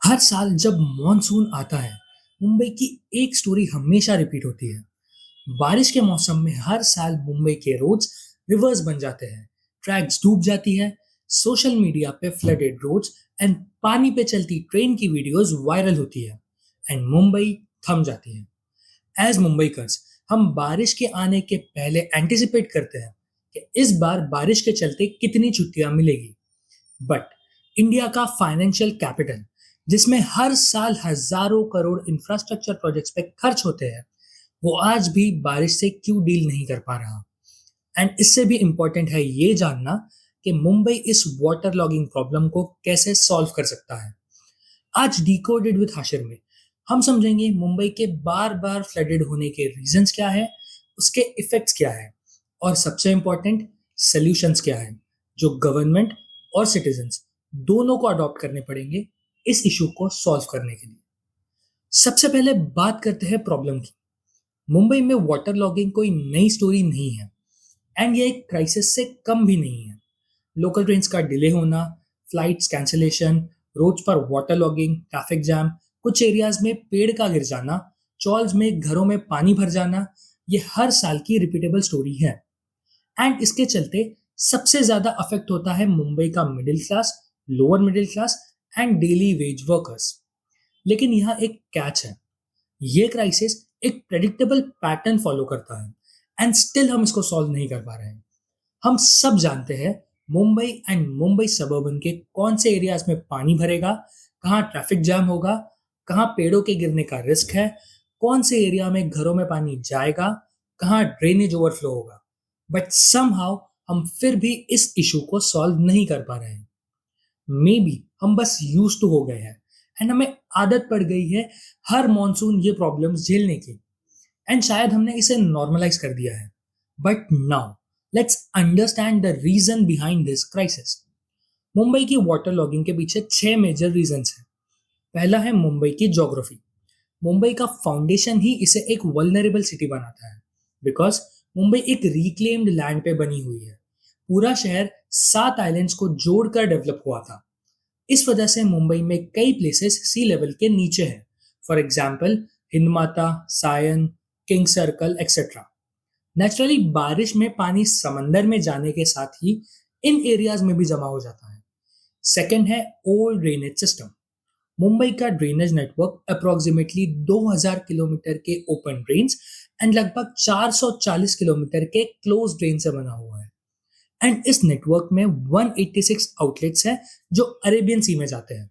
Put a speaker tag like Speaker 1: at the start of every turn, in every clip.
Speaker 1: हर साल जब मॉनसून आता है, मुंबई की एक स्टोरी हमेशा रिपीट होती है। बारिश के मौसम में हर साल मुंबई के रोड्स रिवर्स बन जाते हैं, ट्रैक्स डूब जाती है, सोशल मीडिया पे फ्लडेड रोड्स एंड पानी पे चलती ट्रेन की वीडियोस वायरल होती है एंड मुंबई थम जाती है। एज मुंबईकर्स, हम बारिश के आने के पहले एंटिसिपेट करते हैं कि इस बार बारिश के चलते कितनी छुट्टियां मिलेगी। बट इंडिया का फाइनेंशियल कैपिटल, जिसमें हर साल हजारों करोड़ इंफ्रास्ट्रक्चर प्रोजेक्ट्स पे खर्च होते हैं, वो आज भी बारिश से क्यों डील नहीं कर पा रहा। एंड इससे भी इंपॉर्टेंट है ये जानना कि मुंबई इस वाटर लॉगिंग प्रॉब्लम को कैसे सॉल्व कर सकता है। आज डिकोडेड विद हाशिर में हम समझेंगे मुंबई के बार बार फ्लडेड होने के रीजंस क्या है, उसके इफेक्ट्स क्या है, और सबसे इंपॉर्टेंट सॉल्यूशंस क्या है जो गवर्नमेंट और सिटीजन्स दोनों को अडॉप्ट करने पड़ेंगे इस इशू को सॉल्व करने के लिए। सबसे पहले बात करते हैं प्रॉब्लम की। मुंबई में वाटर लॉगिंग कोई नई स्टोरी नहीं है एंड ये एक क्राइसिस से कम भी नहीं है। लोकल ट्रेन्स का डिले होना, फ्लाइट्स कैंसिलेशन, रोड्स पर वाटर लॉगिंग, ट्रैफिक जैम, कुछ एरियाज में पेड़ का गिर जाना, चॉल्स में घरों में पानी भर जाना, ये हर साल की रिपीटेबल स्टोरी है। एंड इसके चलते सबसे ज्यादा अफेक्ट होता है मुंबई का middle class, lower middle class and daily veg workers. लेकिन यहाँ एक कैच है, ये क्राइसिस एक प्रेडिक्टेबल पैटर्न फॉलो करता है एंड स्टिल हम इसको सॉल्व नहीं कर पा रहे हैं। हम सब जानते हैं मुंबई एंड मुंबई सबर्बन के कौन से एरियाज में पानी भरेगा, कहाँ ट्रैफिक जैम होगा, कहाँ पेड़ों के गिरने का रिस्क है, कौन से एरिया में घरों में पानी जाएगा, कहाँ ड्रेनेज ओवरफ्लो होगा। बट समहाउ हम फिर भी इस इशू को सॉल्व नहीं कर पा रहे हैं। मे बी हम बस यूज टू हो गए हैं एंड हमें आदत पड़ गई है हर मॉनसून ये प्रॉब्लम्स झेलने की, एंड शायद हमने इसे नॉर्मलाइज कर दिया है। But now let's understand the reason behind this crisis. Mumbai की वाटर लॉगिंग के पीछे 6 मेजर रीजंस हैं। पहला है मुंबई की ज्योग्राफी। मुंबई का फाउंडेशन ही इसे एक वल्नरेबल सिटी बनाता है, बिकॉज मुंबई एक रिक्लेम्ड लैंड पे बनी हुई है। पूरा शहर 7 आइलैंड्स को जोड़कर डेवलप हुआ था। इस वजह से मुंबई में कई प्लेसेस सी लेवल के नीचे हैं। For example Hindmata, Sion, King Circle etcetera. Naturally बारिश में पानी समंदर में जाने के साथ ही इन एरियाज में भी जमा हो जाता है। सेकेंड है ओल्ड ड्रेनेज सिस्टम। मुंबई का ड्रेनेज नेटवर्क अप्रोक्सीमेटली 2000 किलोमीटर के ओपन ड्रेन्स एंड लगभग 440 किलोमीटर के क्लोज ड्रेन से बना हुआ है। एंड इस नेटवर्क में 186 आउटलेट्स हैं जो अरेबियन सी में जाते हैं।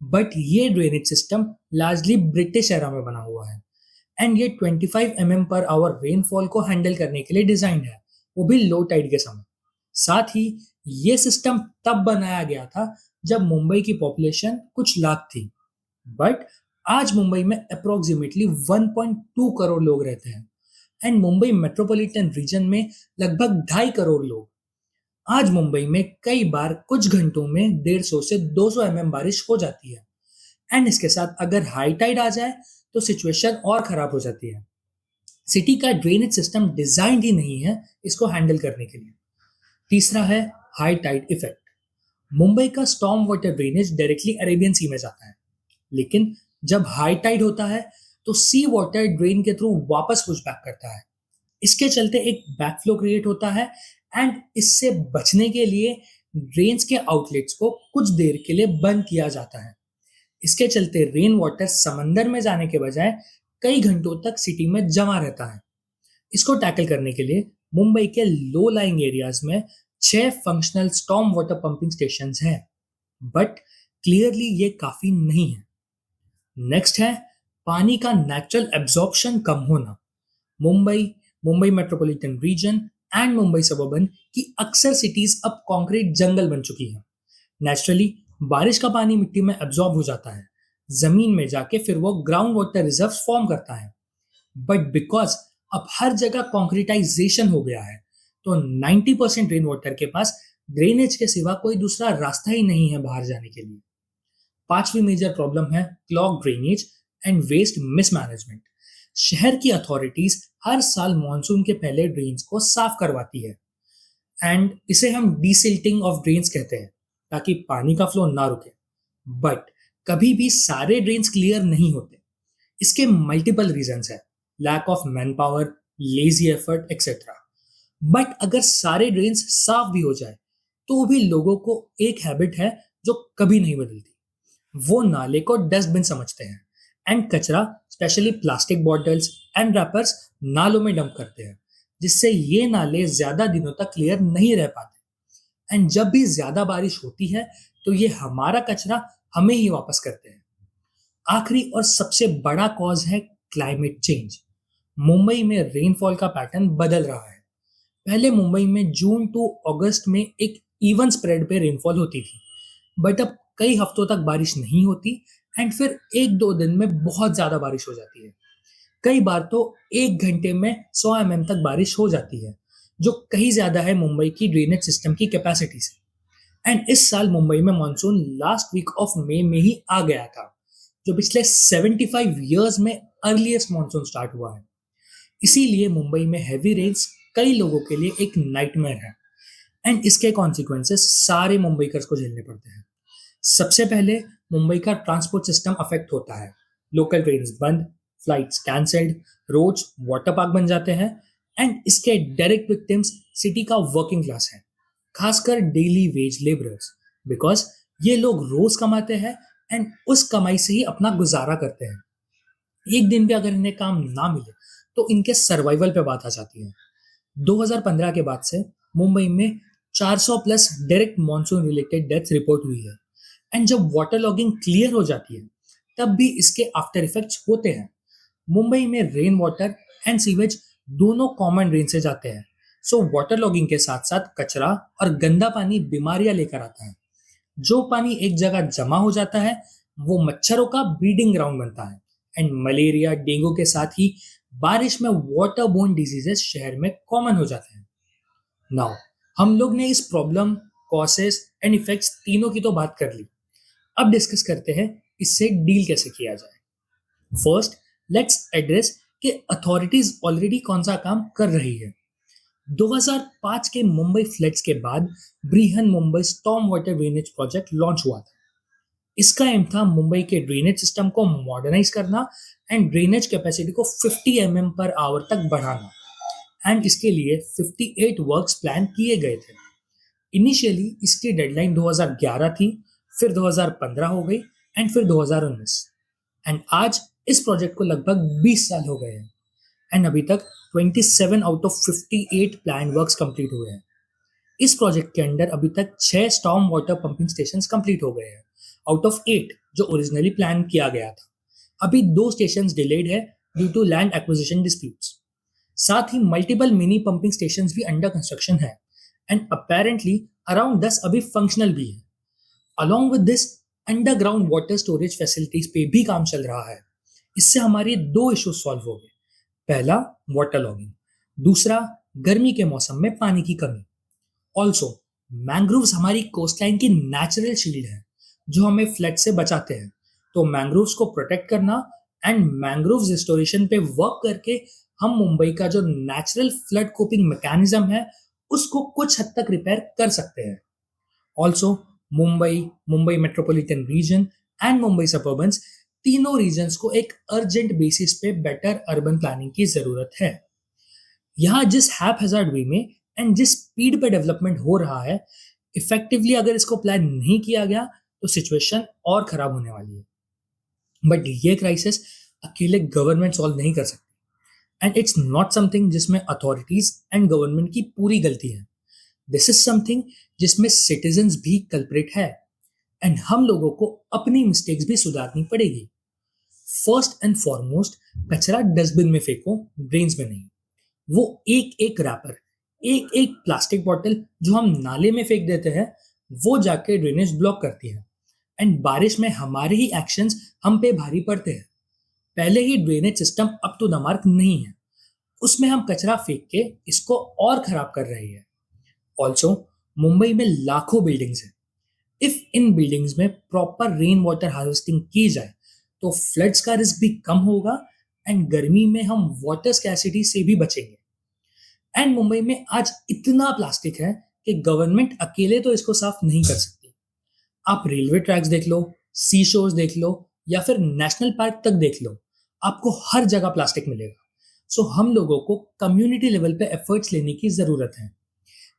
Speaker 1: बट ये drainage system largely British era में बना हुआ है एंड ये 25 पर आवर रेनफॉल को हैंडल करने के लिए डिजाइंड है, वो भी लो टाइड के समय। साथ ही ये सिस्टम तब बनाया गया था जब मुंबई की पॉपुलेशन कुछ लाख थी। बट आज मुंबई में अप्रोक्सीमेटली 1.2 करोड़ लोग रहते हैं एंड मुंबई मेट्रोपॉलिटन रीजन में लगभग 2.5 करोड़ लोग। आज मुंबई में कई बार कुछ घंटों में 150 से 200 बारिश हो जाती है एंड इसके साथ अगर हाई टाइड आ जाए तो सिचुएशन और खराब हो जाती है। सिटी का ड्रेनेज सिस्टम डिजाइन ही नहीं है इसको हैंडल करने के लिए। तीसरा है हाई टाइड इफेक्ट। मुंबई का storm water drainage directly Arabian sea में जाता है, लेकिन जब हाई टाइड होता है तो सी वाटर ड्रेन के थ्रू वापस पुश बैक करता है। इसके चलते एक बैकफ्लो क्रिएट होता है एंड इससे बचने के लिए ड्रेन्स के आउटलेट्स को कुछ देर के लिए बंद किया जाता है। इसके चलते रेन वाटर समंदर में जाने के बजाय कई घंटों तक सिटी में जमा रहता है। इसको टैकल करने के लिए मुंबई के लो लाइंग एरियाज में 6 functional storm water pumping station हैं, बट क्लियरली ये काफी नहीं है। नेक्स्ट है पानी का नेचुरल एब्जॉर्प्शन कम होना। Mumbai, Mumbai metropolitan region and Mumbai suburban की अक्सर सिटीज अब कॉन्क्रीट जंगल बन चुकी हैं। नेचुरली बारिश का पानी मिट्टी में एब्जॉर्ब हो जाता है, जमीन में जाके फिर वो ग्राउंड वाटर रिजर्व फॉर्म करता है। बट बिकॉज अब हर जगह कॉन्क्रीटाइजेशन हो गया है, तो 90% रेन वाटर के पास ड्रेनेज के सिवा कोई दूसरा रास्ता ही नहीं है बाहर जाने के लिए। पांचवी मेजर प्रॉब्लम है clog drainage and waste mismanagement. शहर की अथॉरिटीज हर साल मॉनसून के पहले ड्रेन्स को साफ करवाती है एंड इसे हम डीसिल्टिंग ऑफ ड्रेन्स कहते हैं, ताकि पानी का फ्लो ना रुके। बट कभी भी सारे ड्रेन्स क्लियर नहीं होते। इसके मल्टीपल रीजंस है, lack of man power, lazy effort etcetera. But अगर सारे ड्रेन्स साफ भी हो जाए तो भी लोगों को एक हैबिट है जो कभी नहीं बदलती। वो नाले को डस्टबिन समझते हैं एंड कचरा, specially plastic bottles and rappers, नालों में डंप करते हैं, जिससे ये नाले ज्यादा दिनों तक क्लियर नहीं रह पाते। एंड जब भी ज्यादा बारिश होती है तो ये हमारा कचरा हमें ही वापस करते हैं। आखिरी और सबसे बड़ा कॉज है क्लाइमेट चेंज। मुंबई में रेनफॉल का पैटर्न बदल रहा है। पहले मुंबई में जून टू अगस्त में एक इवन स्प्रेड पे रेनफॉल होती थी, बट अब कई हफ्तों तक बारिश नहीं होती एंड फिर एक दो दिन में बहुत ज्यादा बारिश हो जाती है। कई बार तो एक घंटे में 100 mm तक बारिश हो जाती है, जो कहीं ज्यादा है मुंबई की ड्रेनेज सिस्टम की कैपेसिटी से। एंड इस साल मुंबई में मानसून लास्ट वीक ऑफ मई में ही आ गया था, जो पिछले 75 इयर्स में अर्लीस्ट मानसून स्टार्ट हुआ है। इसीलिए मुंबई में हैवी रेन्स कई लोगों के लिए एक नाइटमेयर है एंड इसके कॉन्सिक्वेंसेस सारे मुंबईकर्स को झेलने पड़ते हैं। सबसे पहले मुंबई का ट्रांसपोर्ट सिस्टम अफेक्ट होता है। लोकल ट्रेन्स बंद, flights cancelled, roads water park बन जाते हैं एंड इसके डायरेक्ट विक्टिम्स सिटी का वर्किंग क्लास है, खासकर डेली वेज लेबरर्स, बिकॉज ये लोग रोज कमाते हैं एंड उस कमाई से ही अपना गुजारा करते हैं। एक दिन भी अगर इन्हें काम ना मिले तो इनके सर्वाइवल पे बात आ जाती है। 2015 के बाद से मुंबई में 400 plus direct monsoon related deaths report हुई है एंड जब वाटर लॉगिंग क्लियर हो जाती है तब भी इसके आफ्टर इफेक्ट्स होते हैं। मुंबई में रेन वाटर एंड सीवेज दोनों कॉमन ड्रेन से जाते हैं, सो वाटर लॉगिंग के साथ साथ कचरा और गंदा पानी बीमारियां लेकर आता है। जो पानी एक जगह जमा हो जाता है वो मच्छरों का ब्रीडिंग ग्राउंड बनता है एंड मलेरिया, डेंगू के साथ ही बारिश में वाटर बोर्न डिजीजेस शहर में कॉमन हो जाते हैं। नाउ हम लोग ने इस प्रॉब्लम, कॉसेस एंड इफेक्ट्स तीनों की तो बात कर ली। अब डिस्कस करते हैं इससे डील कैसे किया जाए। फर्स्ट, लेट्स एड्रेस कि अथॉरिटीज ऑलरेडी कौन सा काम कर रही है। 2005 के मुंबई फ्लड्स के बाद Brihan Mumbai storm water drainage project launch हुआ था। इसका एम था मुंबई के ड्रेनेज सिस्टम को मॉडर्नाइज करना एंड ड्रेनेज कैपेसिटी को 50 पर आवर तक बढ़ाना। एंड इसके लिए 58 वर्क्स प्लान किए गए थे। इनिशियली इसकी डेडलाइन 2011 थी, फिर 2015 हो गई एंड फिर 2019। एंड आज इस प्रोजेक्ट को लगभग 20 साल हो गए हैं एंड अभी तक 27 out of 58 plan works complete हुए हैं। इस प्रोजेक्ट के अंडर अभी तक 6 storm water pumping station complete हो गए हैं आउट ऑफ 8 जो ओरिजिनली प्लान किया गया था। अभी 2 स्टेशन डिलेड है due to land acquisition disputes. साथ ही मल्टीपल मिनी पंपिंग स्टेशन भी अंडर कंस्ट्रक्शन है एंड अपेरेंटली अराउंड 10 अभी फंक्शनल भी है। Along with this underground water storage facilities पे भी काम चल रहा है। इससे हमारे 2 इश्यूज सॉल्व हो गए। पहला, वाटर लॉगिंग। दूसरा, गर्मी के मौसम में पानी की कमी। ऑल्सो मैंग्रोव्स हमारी कोस्टलाइन की नेचुरल शील्ड है जो हमें फ्लड से बचाते हैं। तो मैंग्रोव्स को प्रोटेक्ट करना एंड मैंग्रोव्स रिस्टोरेशन पे वर्क करके हम मुंबई का जो नेचुरल फ्लड कोपिंग मैकेनिज्म है उसको कुछ हद तक रिपेयर कर सकते हैं। Also Mumbai, Mumbai metropolitan region and Mumbai suburbs, तीनों रीजन्स को एक अर्जेंट बेसिस पे बेटर अर्बन प्लानिंग की जरूरत है। यहाँ जिस हैपहैज़ार्ड वे में एंड जिस स्पीड पे डेवलपमेंट हो रहा है, इफेक्टिवली अगर इसको प्लान नहीं किया गया तो सिचुएशन और खराब होने वाली है। बट ये क्राइसिस अकेले गवर्नमेंट सॉल्व नहीं कर सकती एंड इट्स नॉट समथिंग जिसमें अथॉरिटीज एंड गवर्नमेंट की पूरी गलती है। दिस इज समथिंग जिसमें सिटीजन्स भी कल्प्रिट है एंड हम लोगों को अपनी मिस्टेक्स भी सुधारनी पड़ेगी। फर्स्ट एंड फॉरमोस्ट, कचरा डस्टबिन में फेंको, ड्रेन्स में नहीं। वो एक एक रैपर, एक एक प्लास्टिक बॉटल जो हम नाले में फेंक देते हैं वो जाके ड्रेनेज ब्लॉक करती है एंड बारिश में हमारे ही एक्शंस हम पे भारी पड़ते हैं। पहले ही drainage system up to the mark नहीं है, उसमें हम कचरा फेंक के इसको और खराब कर रही है। ऑल्सो मुंबई में लाखों बिल्डिंग्स हैं। इफ इन बिल्डिंग्स में प्रॉपर रेन वाटर हार्वेस्टिंग की जाए तो फ्लड्स का रिस्क भी कम होगा एंड गर्मी में हम वाटर स्कैसिटी से भी बचेंगे। एंड मुंबई में आज इतना प्लास्टिक है कि गवर्नमेंट अकेले तो इसको साफ नहीं कर सकती। आप रेलवे ट्रैक्स देख लो, सी शोर्स देख लो या फिर नेशनल पार्क तक देख लो, आपको हर जगह प्लास्टिक मिलेगा। सो हम लोगों को कम्युनिटी लेवल पे एफर्ट्स लेने की ज़रूरत है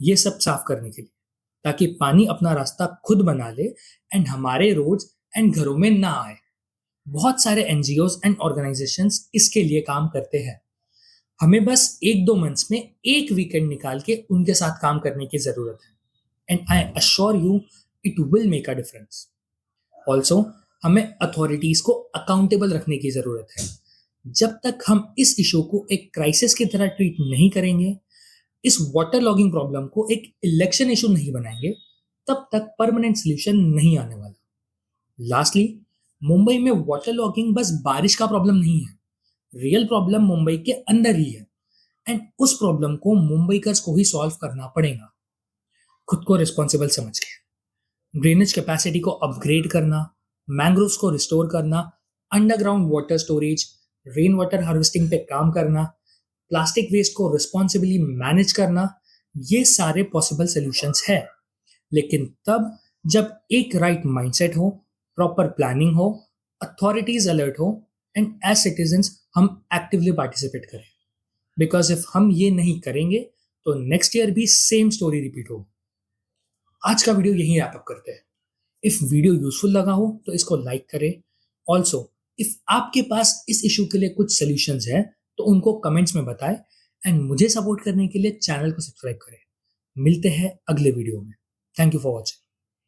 Speaker 1: ये सब साफ करने के लिए, ताकि पानी अपना रास्ता खुद बना ले एंड हमारे रोड्स एंड घरों में ना आए। बहुत सारे एनजीओज एंड ऑर्गेनाइजेशंस इसके लिए काम करते हैं। हमें बस 1-2 मंथ्स में एक वीकेंड निकाल के उनके साथ काम करने की ज़रूरत है and I assure you it will make a difference. Also हमें अथॉरिटीज़ को अकाउंटेबल रखने की ज़रूरत है। जब तक हम इस इशू को एक क्राइसिस की तरह ट्रीट नहीं करेंगे, इस वाटर लॉगिंग प्रॉब्लम को एक इलेक्शन इशू नहीं बनाएंगे, तब तक परमानेंट सोल्यूशन नहीं आने वाला। लास्टली, मुंबई में वाटर लॉगिंग बस बारिश का प्रॉब्लम नहीं है। रियल प्रॉब्लम मुंबई के अंदर ही है एंड उस प्रॉब्लम को मुंबईकर्स को ही सॉल्व करना पड़ेगा, खुद को रिस्पॉन्सिबल समझ के। ड्रेनेज कैपेसिटी को अपग्रेड करना, मैंग्रोव्स को रिस्टोर करना, underground water storage, rain water harvesting पे काम करना, प्लास्टिक वेस्ट को रिस्पॉन्सिबली मैनेज करना, ये सारे पॉसिबल सॉल्यूशंस है। लेकिन तब जब एक राइट माइंडसेट हो, प्रॉपर प्लानिंग हो, अथॉरिटीज अलर्ट हो एंड एज सिटीजन्स हम एक्टिवली पार्टिसिपेट करें। बिकॉज इफ हम ये नहीं करेंगे तो नेक्स्ट ईयर भी सेम स्टोरी रिपीट होगी। आज का वीडियो यहीं रैप अप करते हैं। इफ वीडियो यूजफुल लगा हो तो इसको लाइक करें। ऑल्सो इफ आपके पास इस इशू के लिए कुछ सोल्यूशंस है तो उनको कमेंट्स में बताएं एंड मुझे सपोर्ट करने के लिए चैनल को सब्सक्राइब करें। मिलते हैं अगले वीडियो में। Thank you for watching.